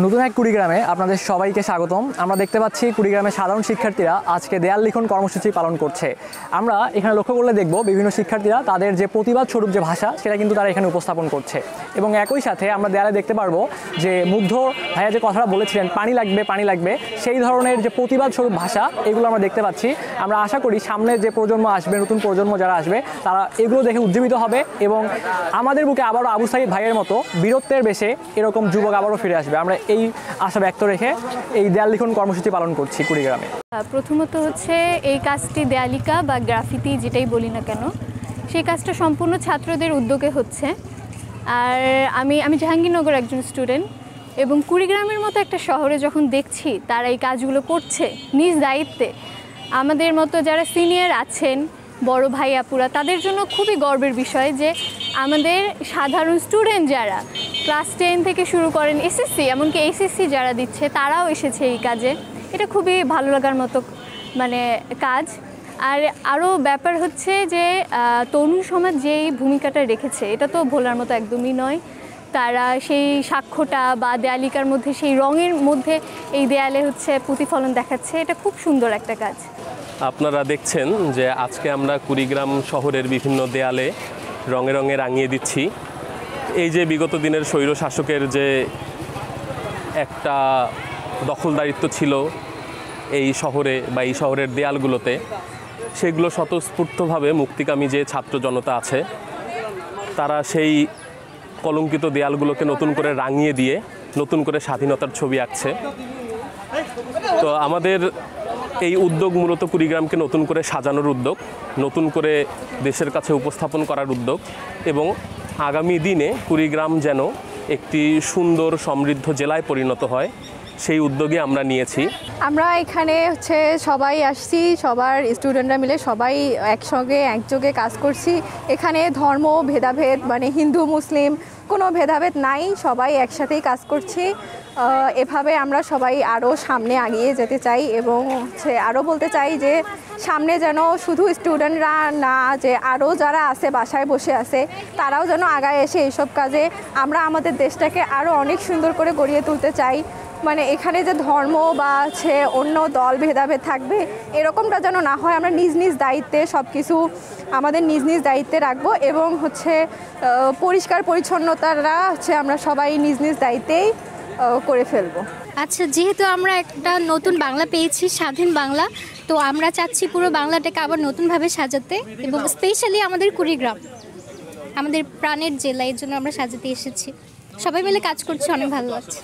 নতুন এক কুড়িগ্রামে আপনাদের সবাইকে স্বাগতম। আমরা দেখতে পাচ্ছি কুড়িগ্রামের সাধারণ শিক্ষার্থীরা আজকে দেয়াল লিখন কর্মসূচি পালন করছে। আমরা এখানে লক্ষ্য করলে দেখব বিভিন্ন শিক্ষার্থীরা তাদের যে প্রতিবাদ স্বরূপ যে ভাষা সেটা কিন্তু তারা এখানে উপস্থাপন করছে এবং একই সাথে আমরা দেয়ালে দেখতে পারবো যে মুগ্ধ ভাইয়া যে কথাটা বলেছিলেন পানি লাগবে সেই ধরনের যে প্রতিবাদ স্বরূপ ভাষা এগুলো আমরা দেখতে পাচ্ছি। আমরা আশা করি সামনে যে প্রজন্ম আসবে, নতুন প্রজন্ম যারা আসবে তারা এগুলো দেখে উজ্জীবিত হবে এবং আমাদের বুকে আবারও আবু সাঈদ ভাইয়ের মতো বীরত্বের বেশে এরকম যুবক আবারও ফিরে আসবে। আমরা এই আশা ব্যক্ত রেখে এই দেয়াল লিখন কর্মসূচি পালন করছি কুড়িগ্রামে। প্রথমত হচ্ছে এই কাজটি দেয়ালিকা বা গ্রাফিতি যেটাই বলি না কেন, সেই কাজটা সম্পূর্ণ ছাত্রদের উদ্যোগে হচ্ছে। আর আমি জাহাঙ্গীরনগর একজন স্টুডেন্ট এবং কুড়িগ্রামের মতো একটা শহরে যখন দেখছি তারা এই কাজগুলো করছে নিজ দায়িত্বে, আমাদের মতো যারা সিনিয়র আছেন বড় ভাই আপুরা তাদের জন্য খুবই গর্বের বিষয় যে আমাদের সাধারণ স্টুডেন্ট যারা ক্লাস 10 থেকে শুরু করেন এসএসসি এমনকি এইচএসসি যারা দিচ্ছে তারাও এসেছে এই কাজে। এটা খুবই ভালো লাগার মতো কাজ। আর আরও ব্যাপার হচ্ছে যে তরুণ সমাজ যেই ভূমিকাটা রেখেছে এটা তো ভোলার মতো একদমই নয়। তারা সেই সাক্ষ্যটা বা দেয়ালিকার মধ্যে সেই রঙের মধ্যে এই দেয়ালে হচ্ছে প্রতিফলন দেখাচ্ছে, এটা খুব সুন্দর একটা কাজ। আপনারা দেখছেন যে আজকে আমরা কুড়িগ্রাম শহরের বিভিন্ন দেয়ালে রঙে রঙে রাঙিয়ে দিচ্ছি। এই যে বিগত দিনের স্বৈর শাসকের যে একটা দখলদারিত্ব ছিল এই শহরে বা এই শহরের দেয়ালগুলোতে, সেগুলো স্বতঃস্ফূর্তভাবে মুক্তিকামী যে ছাত্র জনতা আছে তারা সেই কলঙ্কিত দেয়ালগুলোকে নতুন করে রাঙিয়ে দিয়ে নতুন করে স্বাধীনতার ছবি আঁকছে। তো আমাদের এই উদ্যোগ মূলত কুড়িগ্রামকে নতুন করে সাজানোর উদ্যোগ, নতুন করে দেশের কাছে উপস্থাপন করার উদ্যোগ এবং আগামী দিনে কুড়িগ্রাম যেন একটি সুন্দর সমৃদ্ধ জেলায় পরিণত হয় সেই উদ্যোগে আমরা নিয়েছি। আমরা এখানে হচ্ছে সবাই আসছি, সবার স্টুডেন্টরা মিলে সবাই একসঙ্গে একযোগে কাজ করছি। এখানে ধর্ম ভেদাভেদ মানে হিন্দু মুসলিম কোনো ভেদাভেদ নাই, সবাই একসাথেই কাজ করছি। এভাবে আমরা সবাই আরও সামনে এগিয়ে যেতে চাই এবং হচ্ছে আরও বলতে চাই যে সামনে যেন শুধু স্টুডেন্টরা না, যে আরও যারা আছে বাসায় বসে আছে তারাও যেন আগায় এসে এইসব কাজে আমরা আমাদের দেশটাকে আরও অনেক সুন্দর করে গড়িয়ে তুলতে চাই। মানে এখানে যে ধর্ম বা হচ্ছে অন্য দল ভেদাভেদ থাকবে এরকমটা যেন না হয়। আমরা নিজ নিজ দায়িত্বে সব কিছু আমাদের নিজ নিজ দায়িত্বে রাখবো এবং হচ্ছে পরিষ্কার পরিচ্ছন্নতাটা হচ্ছে আমরা সবাই নিজ নিজ দায়িত্বেই করে ফেলবো। আচ্ছা, যেহেতু আমরা একটা নতুন বাংলা পেয়েছি, স্বাধীন বাংলা, তো আমরা চাচ্ছি পুরো বাংলাটাকে আবার নতুনভাবে সাজাতে এবং স্পেশালি আমাদের কুড়িগ্রাম আমাদের প্রাণের জেলা, এর জন্য আমরা সাজাতে এসেছি। সবাই মিলে কাজ করছি, অনেক ভালো লাগছে।